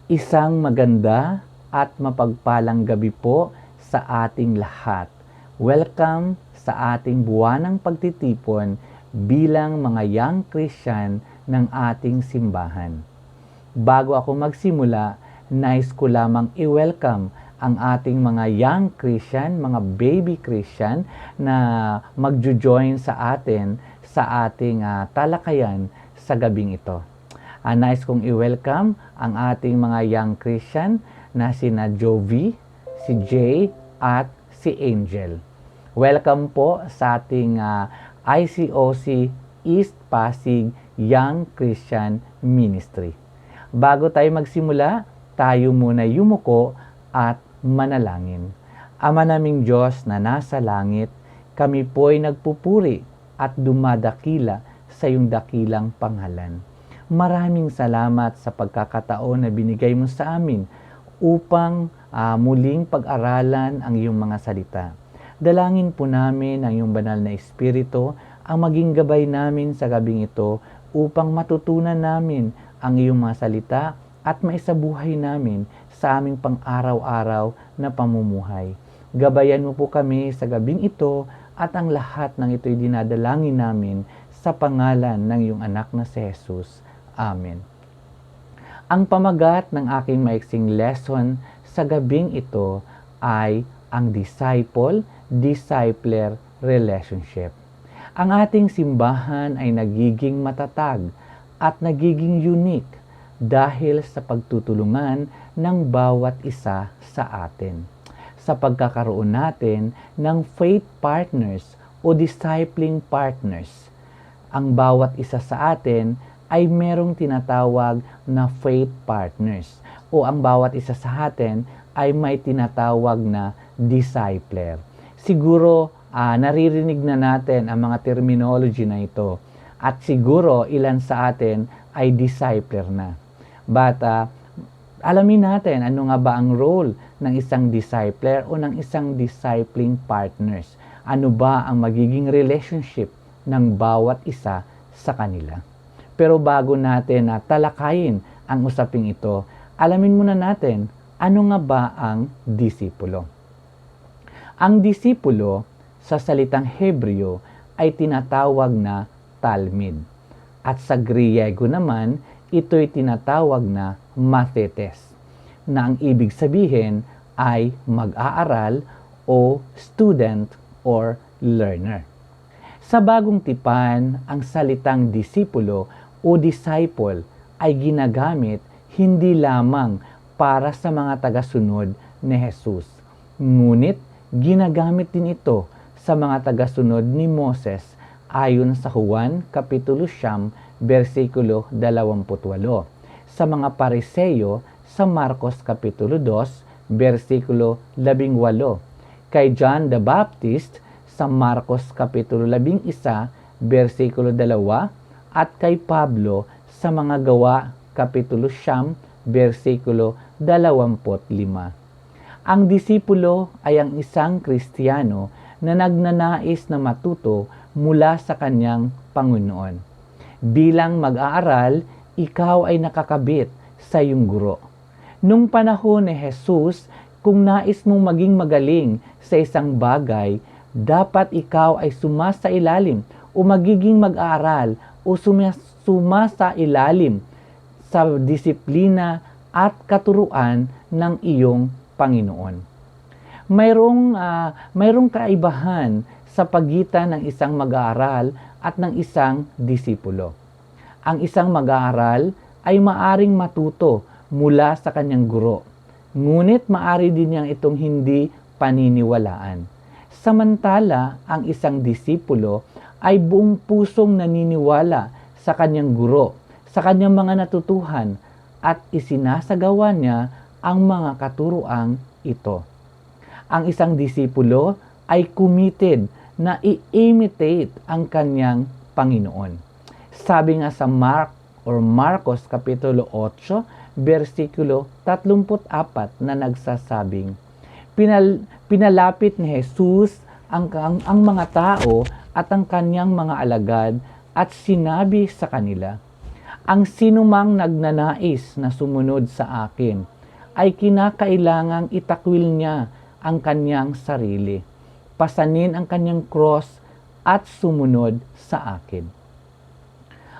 Isang maganda at mapagpalang gabi po sa ating lahat. Welcome sa ating buwanang pagtitipon bilang mga young Christian ng ating simbahan. Bago ako magsimula, nais ko lamang i-welcome ang ating mga young Christian, mga baby Christian na magjo-join sa atin sa ating talakayan sa gabing ito. Nais kong i-welcome ang ating mga young Christian na sina Jovi, si Jay, at si Angel. Welcome po sa ating ICOC East Pasig Young Christian Ministry. Bago tayo magsimula, tayo muna yumuko at manalangin. Ama naming Diyos na nasa langit, kami po'y nagpupuri at dumadakila sa iyong dakilang pangalan. Maraming salamat sa pagkakataon na binigay mo sa amin upang muling pag-aralan ang iyong mga salita. Dalangin po namin ang iyong banal na Espiritu ang maging gabay namin sa gabing ito upang matutunan namin ang iyong mga salita at maisabuhay namin sa aming pang-araw-araw na pamumuhay. Gabayan mo po kami sa gabing ito at ang lahat ng ito'y dinadalangin namin sa pangalan ng iyong anak na si Jesus. Amen. Ang pamagat ng aking maiksing lesson sa gabing ito ay ang disciple-discipler relationship. Ang ating simbahan ay nagiging matatag at nagiging unique dahil sa pagtutulungan ng bawat isa sa atin. Sa pagkakaroon natin ng faith partners o discipling partners, ang bawat isa sa atin ay merong tinatawag na faith partners o ang bawat isa sa atin ay may tinatawag na discipler. Siguro naririnig na natin ang mga terminology na ito at siguro ilan sa atin ay discipler na. But alamin natin ano nga ba ang role ng isang discipler o ng isang discipling partners. Ano ba ang magiging relationship ng bawat isa sa kanila. Pero bago natin talakayin ang usaping ito, alamin muna natin ano nga ba ang disipulo. Ang disipulo sa salitang Hebreo ay tinatawag na talmid. At sa Griego naman, ito'y tinatawag na mathetes, na ang ibig sabihin ay mag-aaral o student or learner. Sa bagong tipan, ang salitang disipulo o disciple ay ginagamit hindi lamang para sa mga tagasunod ni Jesus. Ngunit ginagamit din ito sa mga tagasunod ni Moses ayon sa Juan Kapitulo 9, versikulo 28, sa mga Pariseyo sa Marcos Kapitulo 2, versikulo 18, kay John the Baptist sa Marcos Kapitulo 11, versikulo 2, at kay Pablo sa mga Gawa Kapitulo 9, versikulo 25. Ang disipulo ay ang isang Kristiyano na nagnanais na matuto mula sa kanyang Panginoon. Bilang mag-aaral, ikaw ay nakakabit sa iyong guro. Nung panahon ni Jesus, kung nais mong maging magaling sa isang bagay, dapat ikaw ay sumasailalim o magiging mag-aaral o sumasailalim sa disiplina at katuruan ng iyong Panginoon. Mayroong kaibahan sa pagitan ng isang mag-aaral at ng isang disipulo. Ang isang mag-aaral ay maaring matuto mula sa kanyang guro, ngunit maari din niyang itong hindi paniniwalaan. Samantala, ang isang disipulo ay buong pusong naniniwala sa kanyang guro, sa kanyang mga natutuhan, at isinasagawa niya ang mga katuruang ito. Ang isang disipulo ay committed na i-imitate ang kanyang Panginoon. Sabi nga sa Marcos Kapitulo 8, versikulo 34 na nagsasabing, pinalapit ni Jesus ang mga tao at ang kanyang mga alagad at sinabi sa kanila, Ang sinumang nagnanais na sumunod sa akin ay kinakailangang itakwil niya ang kanyang sarili, pasanin ang kanyang cross at sumunod sa akin.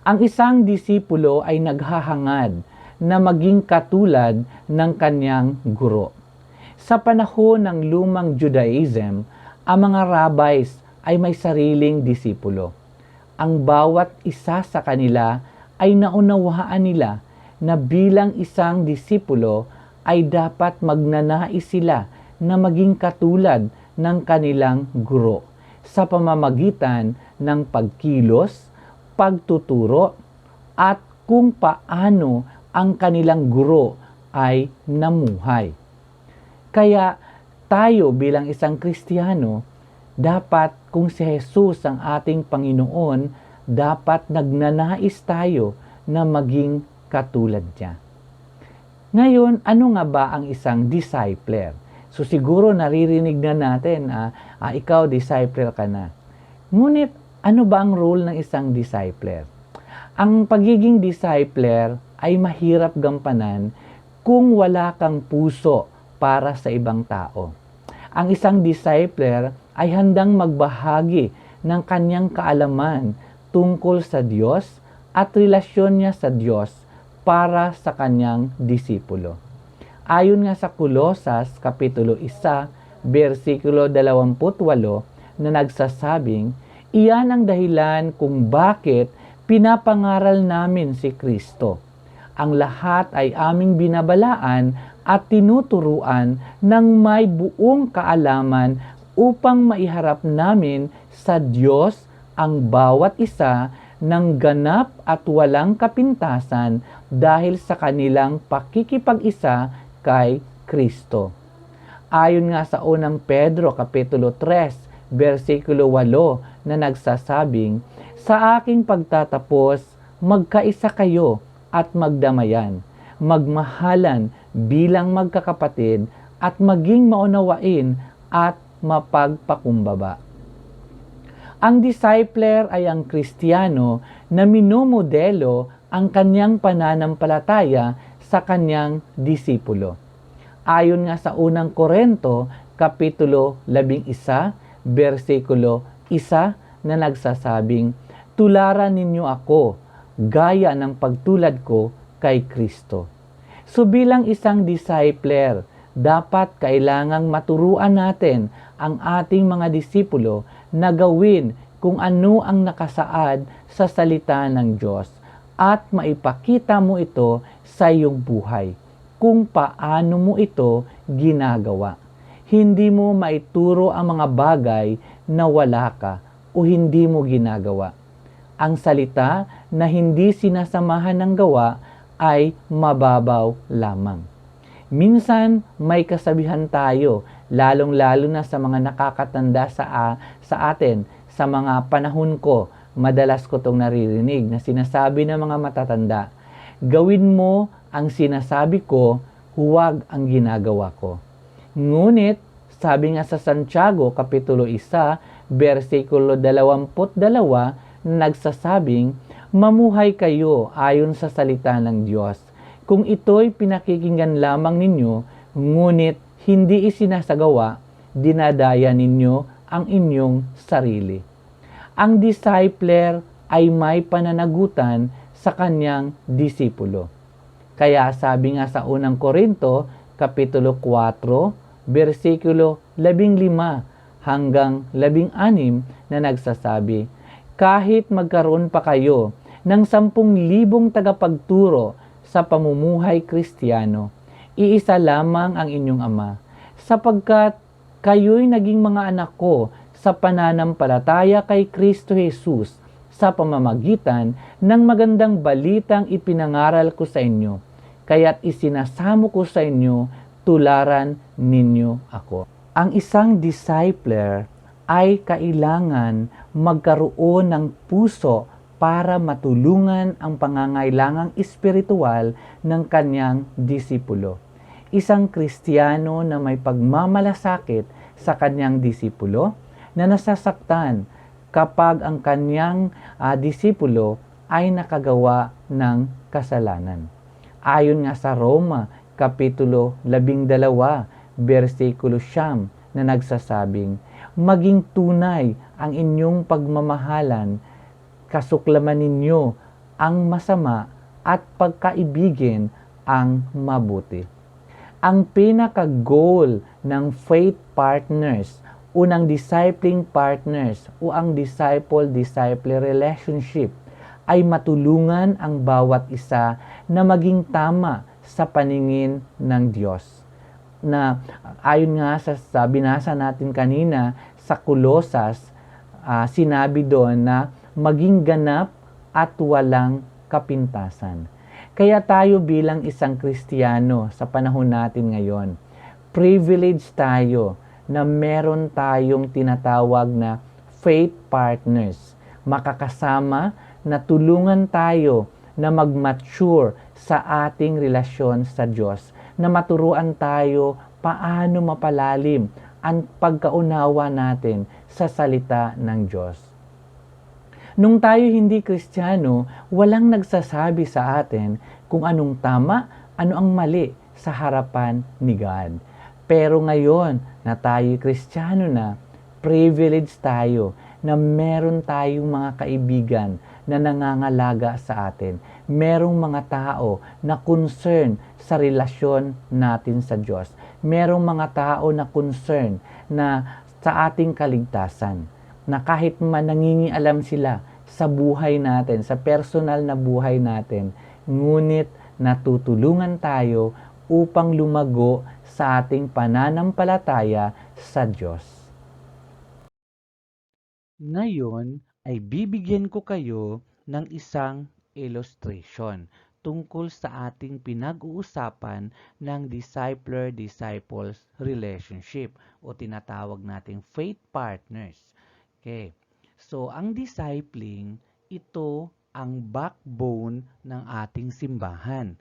Ang isang disipulo ay naghahangad na maging katulad ng kanyang guro. Sa panahon ng lumang Judaism, ang mga rabbis ay may sariling disipulo. Ang bawat isa sa kanila ay naunawaan nila na bilang isang disipulo ay dapat magnanais sila na maging katulad ng kanilang guro sa pamamagitan ng pagkilos, pagtuturo, at kung paano ang kanilang guro ay namuhay. Kaya tayo bilang isang Kristiyano, dapat kung si Jesus ang ating Panginoon, dapat nagnanais tayo na maging katulad niya. Ngayon, ano nga ba ang isang discipler? So siguro naririnig na natin, ikaw discipler ka na. Ngunit ano ba ang role ng isang discipler? Ang pagiging discipler ay mahirap gampanan kung wala kang puso para sa ibang tao. Ang isang discipler ay handang magbahagi ng kanyang kaalaman tungkol sa Diyos at relasyon niya sa Diyos para sa kanyang disipulo. Ayon nga sa Kolosas Kapitulo 1, versikulo 28 na nagsasabing, iyan ang dahilan kung bakit pinapangaral namin si Kristo. Ang lahat ay aming binabalaan at tinuturuan ng may buong kaalaman upang maiharap namin sa Diyos ang bawat isa ng ganap at walang kapintasan dahil sa kanilang pakikipag-isa kay Kristo. Ayon nga sa unang Pedro Kapitulo 3, versikulo 8 na nagsasabing, sa aking pagtatapos, magkaisa kayo at magdamayan, magmahalan bilang magkakapatid at maging maunawain at mapagpakumbaba. Ang discipler ay ang Kristiyano na minumodelo ang kanyang pananampalataya sa kanyang disipulo. Ayon nga sa unang Korinto, Kapitulo 11, versikulo 1 na nagsasabing, tularan ninyo ako, gaya ng pagtulad ko kay Kristo. So bilang isang discipler, dapat kailangang maturuan natin ang ating mga disipulo na gawin kung ano ang nakasaad sa salita ng Diyos at maipakita mo ito sa iyong buhay kung paano mo ito ginagawa. Hindi mo maituro ang mga bagay na wala ka o hindi mo ginagawa. Ang salita na hindi sinasamahan ng gawa ay mababaw lamang. Minsan may kasabihan tayo, lalong-lalo na sa mga nakakatanda sa atin, sa mga panahon ko, madalas ko itong naririnig na sinasabi ng mga matatanda, gawin mo ang sinasabi ko, huwag ang ginagawa ko. Ngunit, sabi nga sa Santiago, Kapitulo 1, versikulo 22, na nagsasabing, mamuhay kayo ayon sa salita ng Diyos. Kung ito'y pinakikinggan lamang ninyo, ngunit hindi isinasagawa, dinadaya ninyo ang inyong sarili. Ang discipler ay may pananagutan sa kanyang disipulo. Kaya sabi nga sa unang Korinto, Kapitulo 4, versikulo 15 hanggang 16 na nagsasabi, kahit magkaroon pa kayo ng 10,000 tagapagturo sa pamumuhay Kristiyano, iisa lamang ang inyong Ama, sapagkat kayo'y naging mga anak ko sa pananampalataya kay Kristo Jesus sa pamamagitan ng magandang balitang ipinangaral ko sa inyo, kaya't isinasamo ko sa inyo, tularan ninyo ako. Ang isang discipler ay kailangan magkaroon ng puso para matulungan ang pangangailangang espiritual ng kanyang disipulo. Isang Kristiyano na may pagmamalasakit sa kanyang disipulo na nasasaktan kapag ang kanyang disipulo ay nakagawa ng kasalanan. Ayon nga sa Roma, Kapitulo 12, versikulo 9 na nagsasabing, maging tunay ang inyong pagmamahalan, kasuklaman ninyo ang masama at pagkaibigin ang mabuti. Ang pinaka-goal ng faith partners o ng discipling partners o ang disciple-disciple relationship ay matulungan ang bawat isa na maging tama sa paningin ng Diyos. Na ayon nga sa binasa natin kanina sa Kolosas, sinabi doon na maging ganap at walang kapintasan. Kaya tayo bilang isang Kristiyano sa panahon natin ngayon, privileged tayo na meron tayong tinatawag na faith partners, makakasama na tulungan tayo na mag-mature sa ating relasyon sa Diyos, na maturuan tayo paano mapalalim ang pagkaunawa natin sa salita ng Diyos. Nung tayo hindi Kristiyano, walang nagsasabi sa atin kung anong tama, ano ang mali sa harapan ni God. Pero ngayon na tayo Kristiyano na, privileged tayo na meron tayong mga kaibigan na nangangalaga sa atin. Merong mga tao na concern sa relasyon natin sa Diyos. Merong mga tao na concern na sa ating kaligtasan. Na kahit man nangingialam sila sa buhay natin, sa personal na buhay natin, ngunit natutulungan tayo upang lumago sa ating pananampalataya sa Diyos. Ngayon ay bibigyan ko kayo ng isang illustration tungkol sa ating pinag-uusapan ng discipler-disciples relationship o tinatawag nating faith partners. Okay. So, ang discipling, ito ang backbone ng ating simbahan.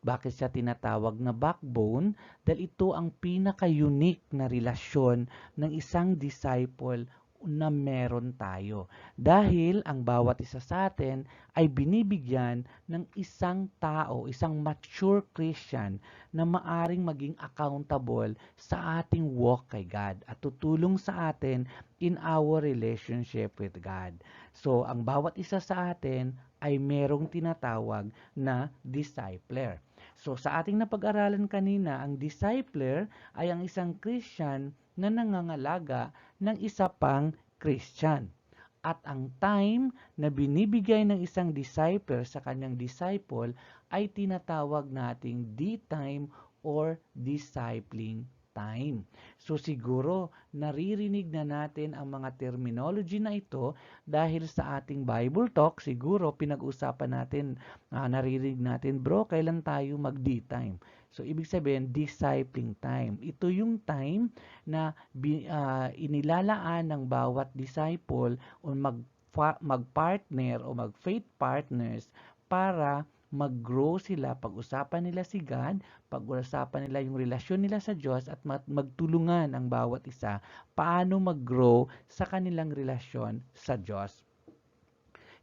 Bakit siya tinatawag na backbone? Dahil ito ang pinaka-unique na relasyon ng isang disciple na meron tayo. Dahil ang bawat isa sa atin ay binibigyan ng isang tao, isang mature Christian na maaring maging accountable sa ating walk kay God at tutulong sa atin in our relationship with God. So, ang bawat isa sa atin ay merong tinatawag na discipler. So, sa ating napag-aralan kanina, ang discipler ay ang isang Christian na nangangalaga ng isa pang Christian. At ang time na binibigay ng isang disciple sa kanyang disciple ay tinatawag nating D-time or discipling time. So siguro naririnig na natin ang mga terminology na ito dahil sa ating Bible talk, siguro pinag-usapan natin, naririnig natin, bro, kailan tayo mag-D-time? So, ibig sabihin, discipling time. Ito yung time na inilalaan ng bawat disciple o mag-partner o mag-faith partners para mag-grow sila, pag-usapan nila si God, pag-usapan nila yung relasyon nila sa Diyos at magtulungan ang bawat isa paano mag-grow sa kanilang relasyon sa Diyos.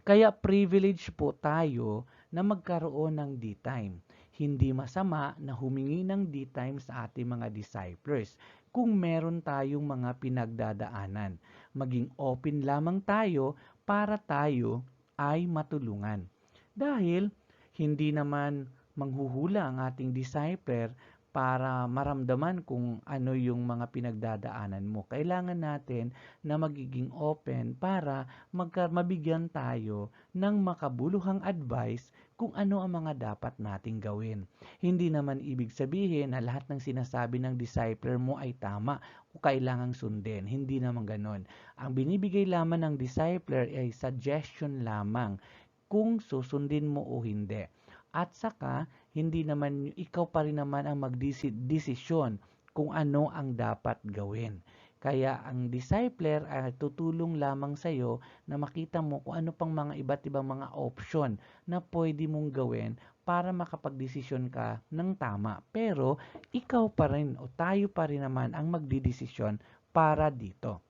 Kaya privilege po tayo na magkaroon ng D-time. Hindi masama na humingi ng D-time sa ating mga disciples kung meron tayong mga pinagdadaanan. Maging open lamang tayo para tayo ay matulungan. Dahil hindi naman manghuhula ang ating discipler para maramdaman kung ano yung mga pinagdadaanan mo. Kailangan natin na magiging open para mabigyan tayo ng makabuluhang advice kung ano ang mga dapat nating gawin. Hindi naman ibig sabihin na lahat ng sinasabi ng discipler mo ay tama o kailangang sundin. Hindi naman ganon. Ang binibigay lamang ng discipler ay suggestion lamang kung susundin mo o hindi. At saka, hindi naman ikaw pa rin naman ang magdesisyon kung ano ang dapat gawin. Kaya ang discipler ay tutulong lamang sa iyo na makita mo kung ano pang mga iba't ibang mga option na pwede mong gawin para makapagdesisyon ka ng tama. Pero ikaw pa rin o tayo pa rin naman ang magdidesisyon para dito.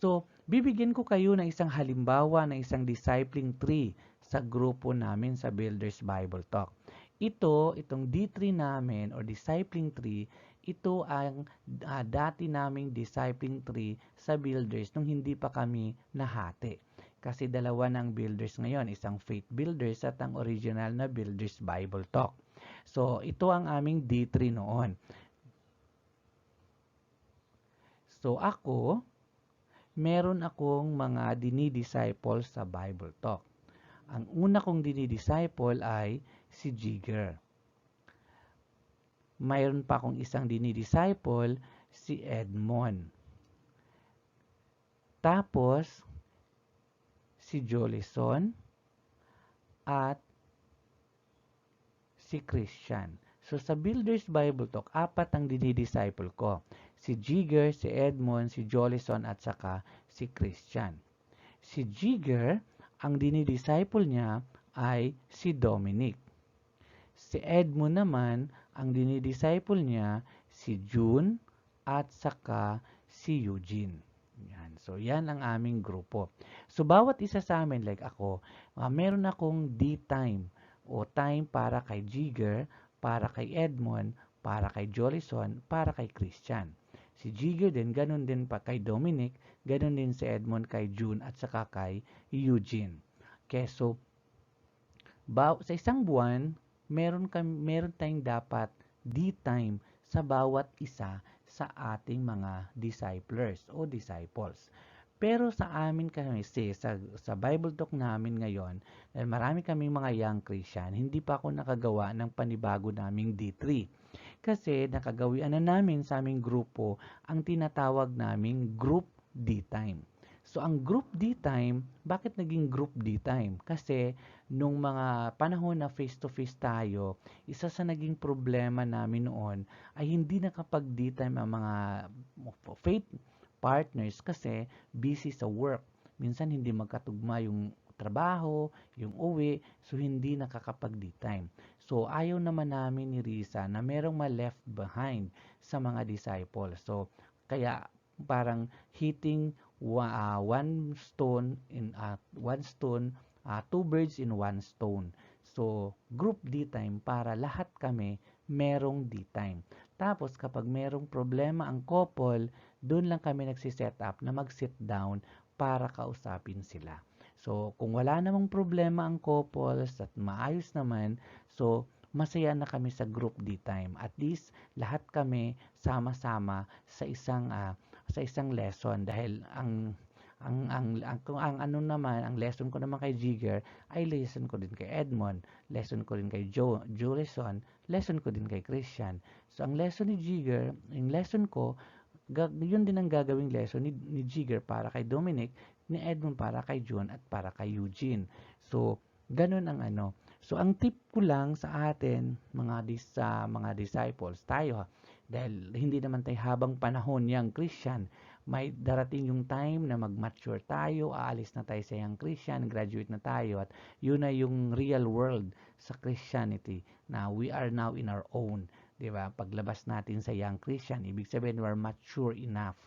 So, Bibigyan ko kayo ng isang halimbawa ng isang discipling tree sa grupo namin sa Builders Bible Talk. Itong D3 namin or discipling tree, ito ang dati naming discipling tree sa Builders nung hindi pa kami nahati. Kasi dalawa ng Builders ngayon, isang Faith Builders at ang original na Builders Bible Talk. So, ito ang aming D3 noon. So, meron akong mga dinidisciple sa Bible Talk. Ang una kong dinidisciple ay si Jigger. Mayroon pa akong isang dinidisciple, si Edmond. Tapos, si Jolison at si Christian. So, sa Builders Bible Talk, 4 ang dinidisciple ko. Si Jigger, si Edmond, si Jolison, at saka si Christian. Si Jigger, ang dinidisciple niya ay si Dominic. Si Edmond naman, ang dinidisciple niya si June at saka si Eugene. Yan. So, yan ang aming grupo. So, bawat isa sa amin, like ako, meron akong D-time o time para kay Jigger, para kay Edmond, para kay Jolison, para kay Christian. Si Jigger din, ganun din pa kay Dominic, ganun din si Edmond kay June at saka kay Eugene. Okay, so, sa isang buwan, meron tayong dapat D-time sa bawat isa sa ating mga disciples o disciples. Pero sa amin kami, sa Bible Talk namin ngayon, dahil marami kaming mga young Christian, hindi pa ako nakagawa ng panibago naming D3. Kasi nakagawian na namin sa aming grupo ang tinatawag naming Group D-time. So, ang Group D-time, bakit naging Group D-time? Kasi nung mga panahon na face-to-face tayo, isa sa naging problema namin noon ay hindi nakapag-D-time ang mga faith partners kasi busy sa work. Minsan hindi magkatugma yung trabaho, yung uwi, so hindi nakakapag-D-time. So ayaw naman namin ni Risa na merong ma-left behind sa mga disciples. So kaya parang hitting two birds in one stone. So group D-time para lahat kami merong D-time. Tapos kapag merong problema ang couple, doon lang kami nagsiset up na mag-sit down para kausapin sila. So, kung wala namang problema ang couples at maayos naman, so masaya na kami sa group D-time. At least lahat kami sama-sama sa isang lesson dahil ang lesson ko naman kay Jigger ay lesson ko din kay Edmond, lesson ko din kay Julison, lesson ko din kay Christian. So ang lesson ni Jigger, yung lesson ko, yun din ang gagawing lesson ni Jigger para kay Dominic, ni Edmond para kay John at para kay Eugene. So ganun ang ano. So ang tip ko lang sa atin mga disciples tayo dahil hindi naman tayo habang panahon yang Christian, may darating yung time na mag-mature tayo, aalis na tayo sa young Christian, graduate na tayo at yun na yung real world sa Christianity na we are now in our own. Diba? Paglabas natin sa young Christian, ibig sabihin we're mature enough.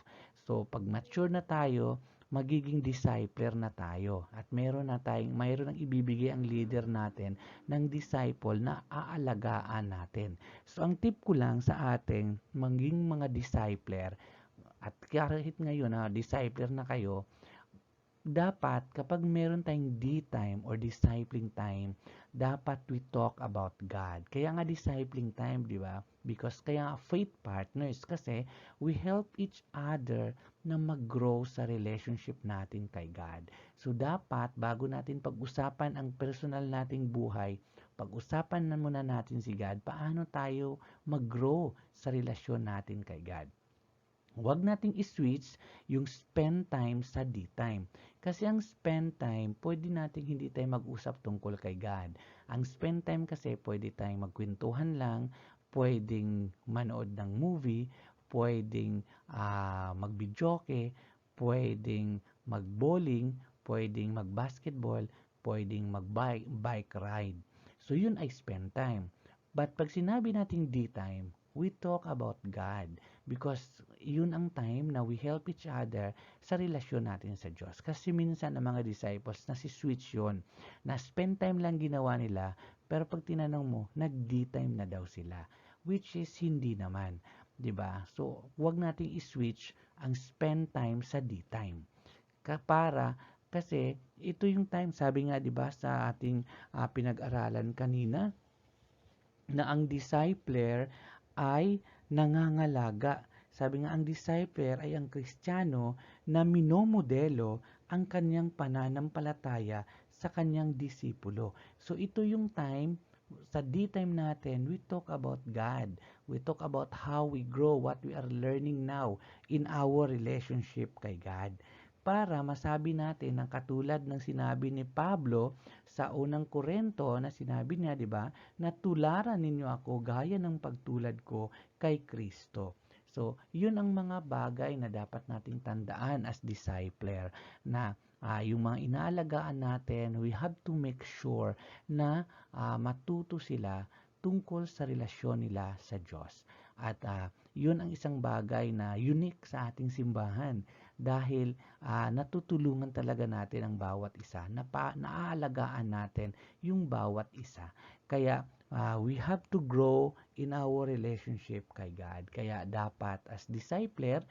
So pag mature na tayo, magiging discipler na tayo at mayroon nang ibibigay ang leader natin ng disciple na aalagaan natin. So ang tip ko lang sa ating maging mga discipler at kahit ngayon na discipler na kayo, dapat kapag meron tayong D-time or discipling time, dapat we talk about God. Kaya nga discipling time, di ba? Because kaya nga faith partners kasi we help each other na mag-grow sa relationship natin kay God. So dapat bago natin pag-usapan ang personal nating buhay, pag-usapan na muna natin si God, paano tayo mag-grow sa relasyon natin kay God. Huwag nating i-switch yung spend time sa D-time. Kasi ang spend time, pwede nating hindi tayo mag-usap tungkol kay God. Ang spend time kasi pwede tayong magkwentuhan lang, pwedeng manood ng movie, pwedeng mag-videoke, pwedeng mag-bowling, pwedeng mag-basketball, pwedeng mag-bike ride. So yun ay spend time. But pag sinabi nating D-time, we talk about God because yun ang time na we help each other sa relasyon natin sa Diyos. Kasi minsan ang mga disciples, nasi-switch yun. Na spend time lang ginawa nila, pero pag tinanong mo, nag-D time na daw sila. Which is hindi naman. 'Di ba? So, wag nating i-switch ang spend time sa D time. Kasi ito yung time, sabi nga 'di ba sa ating pinag-aralan kanina, na ang discipler ay nangangalaga. Sabi nga, ang discipler ay ang Kristiyano na minomodelo ang kanyang pananampalataya sa kanyang disipulo. So ito yung time, sa D-time natin, we talk about God. We talk about how we grow, what we are learning now in our relationship kay God. Para masabi natin ang katulad ng sinabi ni Pablo sa unang Korinto na sinabi niya, 'di ba, na tularan ninyo ako gaya ng pagtulad ko kay Kristo. So, yun ang mga bagay na dapat nating tandaan as discipler na yung mga inaalagaan natin, we have to make sure na matuto sila tungkol sa relasyon nila sa Diyos. At yun ang isang bagay na unique sa ating simbahan dahil natutulungan talaga natin ang bawat isa, naaalagaan natin yung bawat isa. Kaya we have to grow in our relationship kay God. Kaya dapat as discipler,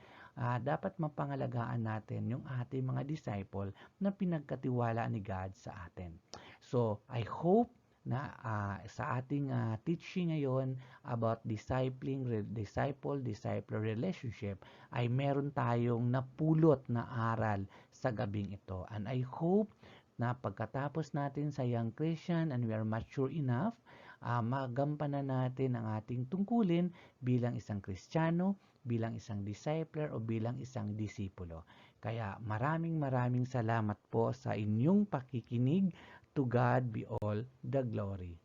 dapat mapangalagaan natin yung ating mga disciple na pinagkatiwala ni God sa atin. So, I hope na sa ating teaching ngayon about disciple-disciple relationship ay meron tayong napulot na aral sa gabing ito. And I hope na pagkatapos natin sa Young Christian and we are mature enough, magampanan natin ang ating tungkulin bilang isang Kristiyano, bilang isang discipler o bilang isang disipulo. Kaya maraming salamat po sa inyong pakikinig. To God be all the glory.